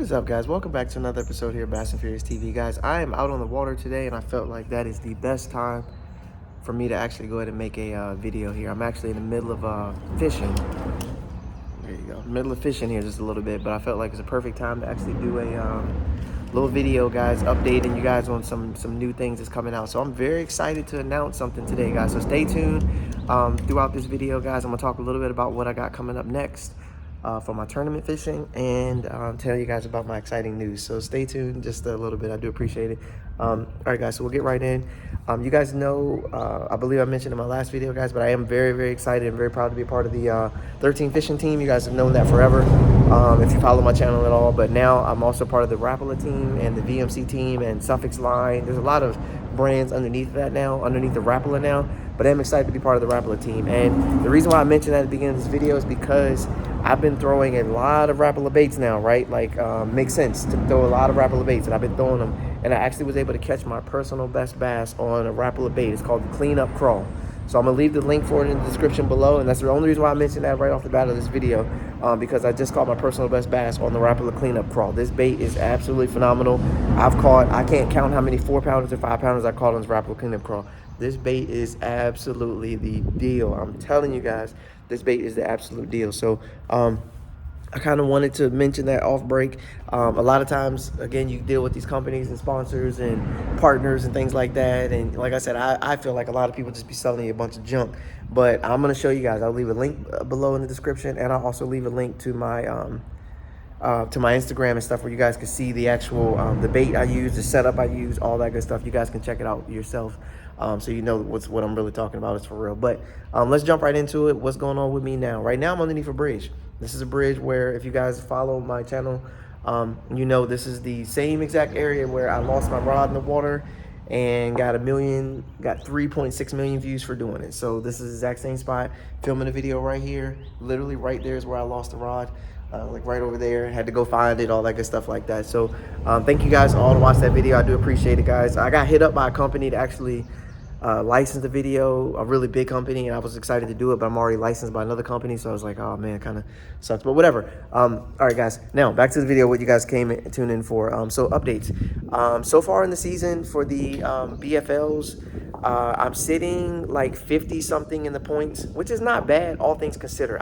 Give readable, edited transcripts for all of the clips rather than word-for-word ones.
is up, guys? Welcome back to another episode here of Bass and Furious TV. Guys, I am out on the water today, and I felt like that is the best time for me to actually go ahead and make a video here. I'm actually in the middle of fishing. There you go. Middle of fishing here just a little bit, but I felt like it's a perfect time to actually do a little video, guys, updating you guys on some new things that's coming out. So I'm very excited to announce something today, guys. So stay tuned throughout this video, guys. I'm gonna talk a little bit about what I got coming up next for my tournament fishing, and tell you guys about my exciting news. So stay tuned just a little bit. I do appreciate it. All right, guys, so we'll get right in. You guys know, I believe I mentioned in my last video, guys, but I am very, very excited and very proud to be a part of the 13 fishing team. You guys have known that forever if you follow my channel at all, but now I'm also part of the Rapala team and the VMC team and Suffix line. There's a lot of brands underneath that now, underneath the Rapala now, but I'm excited to be part of the Rapala team. And the reason why I mentioned that at the beginning of this video is because I've been throwing a lot of Rapala baits now, right? Like, makes sense to throw a lot of Rapala baits, and I've been throwing them, and I actually was able to catch my personal best bass on a Rapala bait. It's called the Cleanup Crawl. So I'm gonna leave the link for it in the description below, and that's the only reason why I mentioned that right off the bat of this video, because I just caught my personal best bass on the Rapala Cleanup Crawl. This bait is absolutely phenomenal. I've caught, I can't count how many 4-pounders or 5-pounders I caught on this Rapala Cleanup Crawl. This bait is absolutely the deal. I'm telling you guys, this bait is the absolute deal. So I kind of wanted to mention that off break. A lot of times, again, you deal with these companies and sponsors and partners and things like that. And like I said, I feel like a lot of people just be selling you a bunch of junk. But I'm going to show you guys. I'll leave a link below in the description, and I'll also leave a link to my Instagram and stuff where you guys can see the actual the bait I use, the setup I use, all that good stuff. You guys can check it out yourself, so you know what I'm really talking about is for real. But let's jump right into it. What's going on with me now? Right now I'm underneath a bridge. This is a bridge where, if you guys follow my channel, you know this is the same exact area where I lost my rod in the water and got 3.6 million views for doing it. So this is the exact same spot, filming a video right here. Literally right there is where I lost the rod. Like right over there, had to go find it, all that good stuff like that. So thank you guys all to watch that video. I do appreciate it, guys. I got hit up by a company to actually license the video, a really big company, and I was excited to do it, but I'm already licensed by another company, so I was like, oh man, it kind of sucks, but whatever. All right, guys, now back to the video, what you guys tuned in for. So updates. So far in the season for the BFLs, I'm sitting like 50 something in the points, which is not bad, all things considered.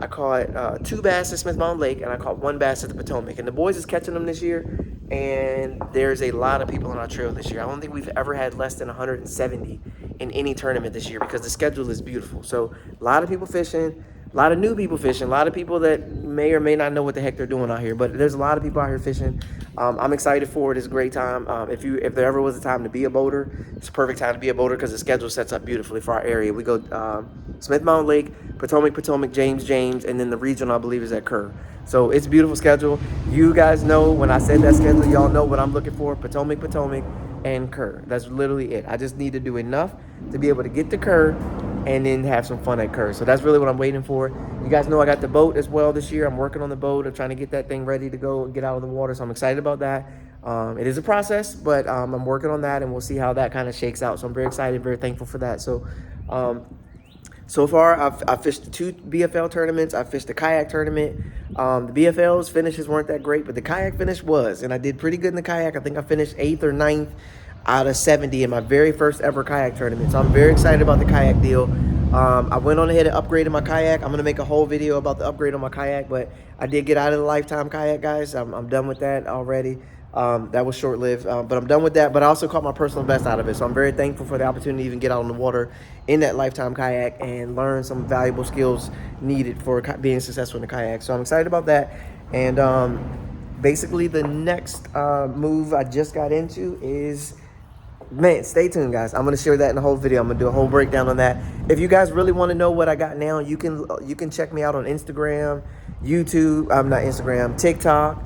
I caught 2 bass at Smith Mountain Lake, and I caught 1 bass at the Potomac. And the boys is catching them this year, and there's a lot of people on our trail this year. I don't think we've ever had less than 170 in any tournament this year because the schedule is beautiful. So a lot of people fishing, a lot of new people fishing, a lot of people that may or may not know what the heck they're doing out here. But there's a lot of people out here fishing. I'm excited for it. It's a great time. If there ever was a time to be a boater, it's a perfect time to be a boater because the schedule sets up beautifully for our area. We go Smith Mountain Lake, Potomac, James, and then the regional, I believe, is at Kerr. So it's a beautiful schedule. You guys know when I said that schedule, y'all know what I'm looking for: Potomac, and Kerr. That's literally it. I just need to do enough to be able to get to Kerr and then have some fun at Kerr. So that's really what I'm waiting for. You guys know I got the boat as well this year. I'm working on the boat. I'm trying to get that thing ready to go and get out of the water. So I'm excited about that. It is a process, but I'm working on that, and we'll see how that kind of shakes out. So I'm very excited, very thankful for that. So so far, I've fished the 2 BFL tournaments. I fished the kayak tournament. The BFL's finishes weren't that great, but the kayak finish was, and I did pretty good in the kayak. I think I finished 8th or 9th out of 70 in my very first ever kayak tournament. So I'm very excited about the kayak deal. I went on ahead and upgraded my kayak. I'm going to make a whole video about the upgrade on my kayak, but I did get out of the lifetime kayak, guys. I'm done with that already. That was short-lived, but I'm done with that. But I also caught my personal best out of it, so I'm very thankful for the opportunity to even get out on the water in that lifetime kayak and learn some valuable skills needed for being successful in the kayak. So I'm excited about that. And basically the next move I just got into is, man, stay tuned, guys. I'm going to share that in the whole video. I'm going to do a whole breakdown on that. If you guys really want to know what I got now, you can check me out on Instagram, YouTube, not Instagram, TikTok,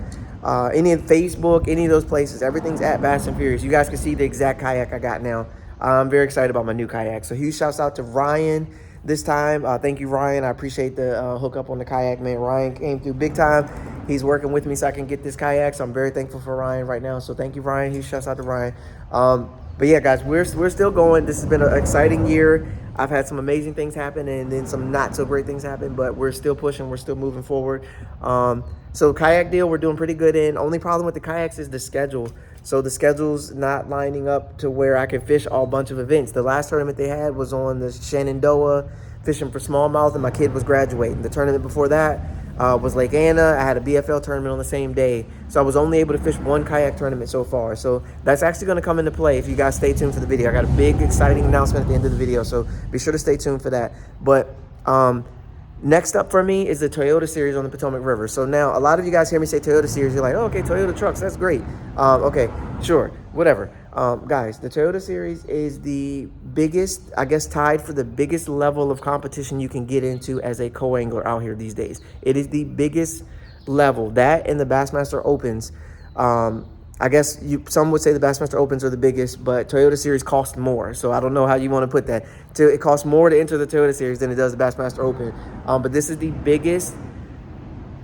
any of Facebook, any of those places. Everything's at Bass and Furious. You guys can see the exact kayak I got now. I'm very excited about my new kayak. So huge shouts out to Ryan this time. Thank you, Ryan. I appreciate the hookup on the kayak, man. Ryan came through big time. He's working with me so I can get this kayak. So I'm very thankful for Ryan right now. So thank you, Ryan. Huge shouts out to Ryan. But yeah, guys, we're still going. This has been an exciting year. I've had some amazing things happen and then some not so great things happen, but we're still pushing. We're still moving forward. So kayak deal, we're doing pretty good in. Only problem with the kayaks is the schedule. So the schedule's not lining up to where I can fish a bunch of events. The last tournament they had was on the Shenandoah, fishing for smallmouth, and my kid was graduating. The tournament before that was Lake Anna. I had a BFL tournament on the same day. So I was only able to fish one kayak tournament so far. So that's actually going to come into play if you guys stay tuned for the video. I got a big, exciting announcement at the end of the video, so be sure to stay tuned for that. But next up for me is the Toyota Series on the Potomac River. So now a lot of you guys hear me say Toyota Series. You're like, oh, okay, Toyota trucks, that's great. Okay, sure, whatever. Guys, the Toyota Series is the biggest, I guess, tied for the biggest level of competition you can get into as a co-angler out here these days. It is the biggest level. That and the Bassmaster Opens. I guess some would say the Bassmaster Opens are the biggest, but Toyota Series cost more. So I don't know how you want to put that. It costs more to enter the Toyota Series than it does the Bassmaster Open. But this is the biggest,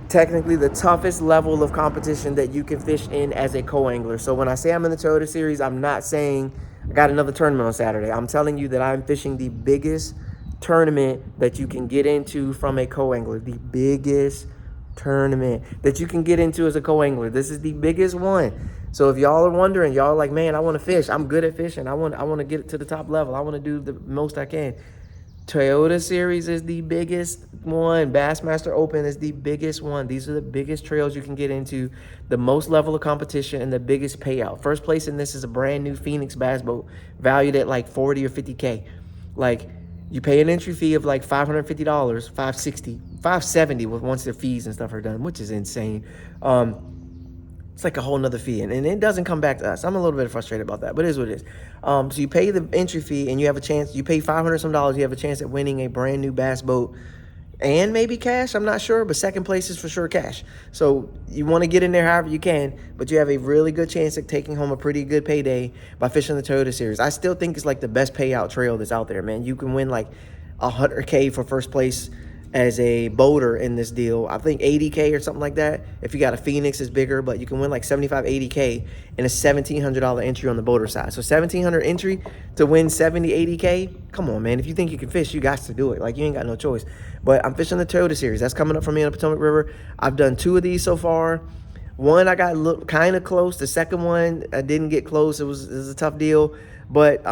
technically the toughest level of competition that you can fish in as a co-angler. So when I say I'm in the Toyota Series, I'm not saying I got another tournament on Saturday. I'm telling you that I'm fishing the biggest tournament that you can get into from a co-angler. The biggest tournament that you can get into as a co-angler. This is the biggest one. So if y'all are wondering, y'all are like, man, I want to fish. I'm good at fishing. I want to get it to the top level. I want to do the most I can. Toyota Series is the biggest one. Bassmaster Open is the biggest one. These are the biggest trails you can get into, the most level of competition, and the biggest payout. First place in this is a brand new Phoenix bass boat valued at like 40 or 50K. Like, you pay an entry fee of like $550, $560, $570 once the fees and stuff are done, which is insane. It's like a whole nother fee, and it doesn't come back to us. I'm a little bit frustrated about that, but it is what it is. So you pay the entry fee, and you have a chance. You pay $500 some dollars. You have a chance at winning a brand new bass boat, and maybe cash. I'm not sure, but second place is for sure cash. So you want to get in there however you can, but you have a really good chance at taking home a pretty good payday by fishing the Toyota Series. I still think it's like the best payout trail that's out there, man. You can win like 100K for first place as a boater in this deal. I think 80K or something like that. If you got a Phoenix, it's bigger, but you can win like 75, 80K and a $1,700 entry on the boater side. So $1,700 entry to win 70, 80K. Come on, man. If you think you can fish, you got to do it. Like, you ain't got no choice. But I'm fishing the Toyota Series. That's coming up for me on the Potomac River. I've done 2 of these so far. One, I got kind of close. The second one, I didn't get close. It was a tough deal. But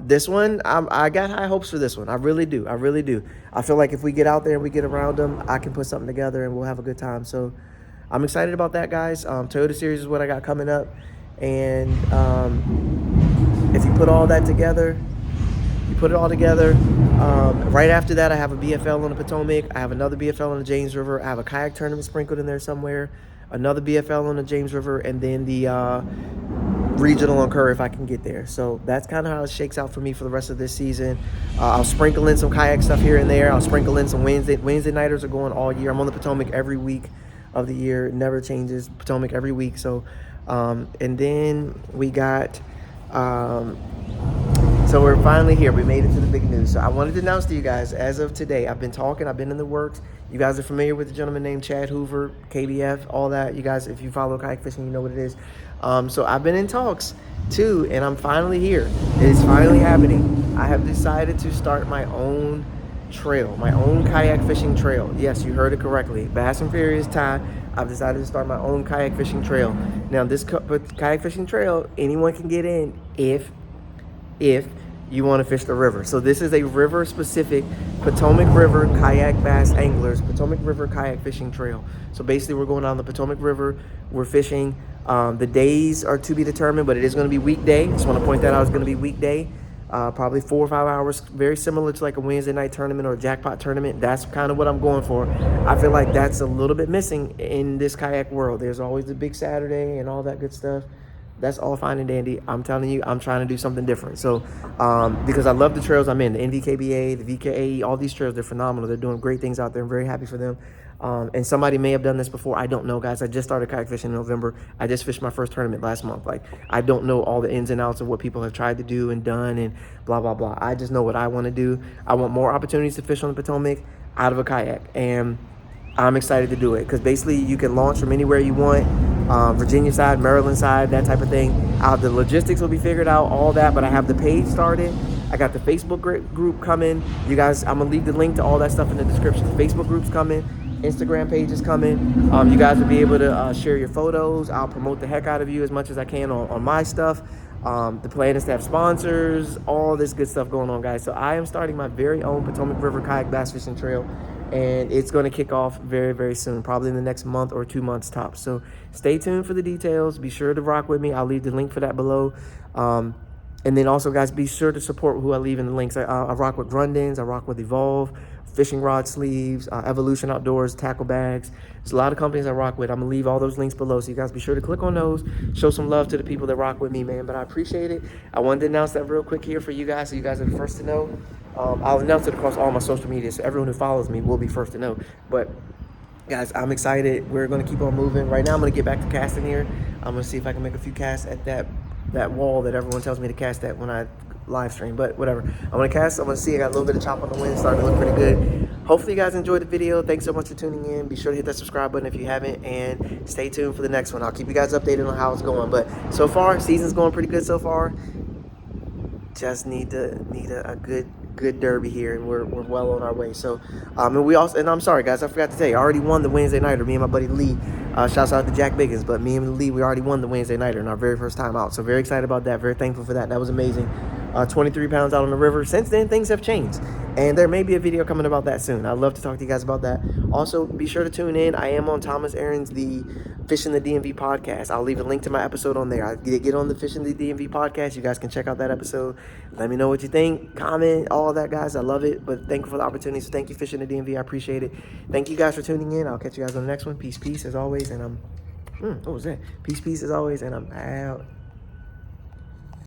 this one, I got high hopes for this one. I really do. I really do. I feel like if we get out there and we get around them, I can put something together and we'll have a good time. So I'm excited about that, guys. Toyota Series is what I got coming up. And if you put all that together, right after that, I have a BFL on the Potomac. I have another BFL on the James River. I have a kayak tournament sprinkled in there somewhere. Another BFL on the James River. And then the regional on Curry if I can get there. So that's kind of how it shakes out for me for the rest of this season. I'll sprinkle in some kayak stuff here and there. I'll sprinkle in some Wednesday nighters are going all year. I'm on the Potomac every week of the year. It never changes. Potomac every week. So and then we got so we're finally here. We made it to the big news. So I wanted to announce to you guys, as of today, I've been talking, I've been in the works. You guys are familiar with the gentleman named Chad Hoover, KBF, all that. You guys, if you follow kayak fishing, you know what it is. So I've been in talks too, and I'm finally here. It is finally happening. I have decided to start my own trail, my own kayak fishing trail. Yes, you heard it correctly. Bass and Furious Ty. I've decided to start my own kayak fishing trail. Now, this kayak fishing trail, anyone can get in if you want to fish the river. So this is a river-specific Potomac River kayak bass anglers, Potomac River kayak fishing trail. So basically, we're going down the Potomac River. We're fishing. The days are to be determined, but it is going to be weekday. Just want to point that out. It's going to be weekday, probably 4 or 5 hours, very similar to like a Wednesday night tournament or a jackpot tournament. That's kind of what I'm going for. I feel like that's a little bit missing in this kayak world. There's always the big Saturday and all that good stuff. That's all fine and dandy. I'm telling you, I'm trying to do something different. So, because I love the trails I'm in, the NVKBA, the VKAE, all these trails, they're phenomenal. They're doing great things out there. I'm very happy for them. And somebody may have done this before. I don't know, guys. I just started kayak fishing in November. I just fished my first tournament last month. Like, I don't know all the ins and outs of what people have tried to do and done and blah, blah, blah. I just know what I want to do. I want more opportunities to fish on the Potomac out of a kayak. And I'm excited to do it because basically you can launch from anywhere you want. Virginia side, Maryland side, that type of thing. The logistics will be figured out, all that, but I have the page started. I got the Facebook group coming. You guys, I'm gonna leave the link to all that stuff in the description. The Facebook group's coming. Instagram page is coming. You guys will be able to share your photos. I'll promote the heck out of you as much as I can on my stuff. The plan is to have sponsors, all this good stuff going on, guys. So I am starting my very own Potomac River Kayak Bass Fishing Trail, and it's going to kick off very, very soon, probably in the next month or 2 months tops. So stay tuned for the details. Be sure to rock with me. I'll leave the link for that below. And then also, guys, be sure to support who I leave in the links. I rock with Grundens. I rock with Evolve, fishing rod sleeves, Evolution Outdoors, tackle bags. There's a lot of companies I rock with. I'm going to leave all those links below, so you guys be sure to click on those. Show some love to the people that rock with me, man. But I appreciate it. I wanted to announce that real quick here for you guys, so you guys are the first to know. I'll announce it across all my social media, so everyone who follows me will be first to know. But guys, I'm excited. We're going to keep on moving. Right now, I'm going to get back to casting here. I'm going to see if I can make a few casts at that wall that everyone tells me to cast at when I live stream, but whatever. I'm going to cast. I'm going to see. I got a little bit of chop on the wind. Starting to look pretty good. Hopefully, you guys enjoyed the video. Thanks so much for tuning in. Be sure to hit that subscribe button if you haven't, and stay tuned for the next one. I'll keep you guys updated on how it's going. But so far, season's going pretty good so far. Just need a good derby here, and we're well on our way. So and I'm sorry guys, I forgot to tell you, I already won the Wednesday nighter. Me and my buddy Lee, shouts out to Jack Biggins, but me and Lee, we already won the Wednesday nighter in our very first time out. So very excited about that, very thankful for that. That was amazing. 23 pounds out on the river. Since then, things have changed, and there may be a video coming about that soon. I'd love to talk to you guys about that. Also, be sure to tune in. I am on Thomas Aaron's the Fishing the DMV podcast. I'll leave a link to my episode on there. I get on the Fishing the DMV podcast. You guys can check out that episode. Let me know what you think. Comment, all of that, guys. I love it. But thank you for the opportunity. So thank you, Fishing the DMV. I appreciate it. Thank you guys for tuning in. I'll catch you guys on the next one. Peace, peace, as always. And what was that? Peace, peace, as always. And I'm out.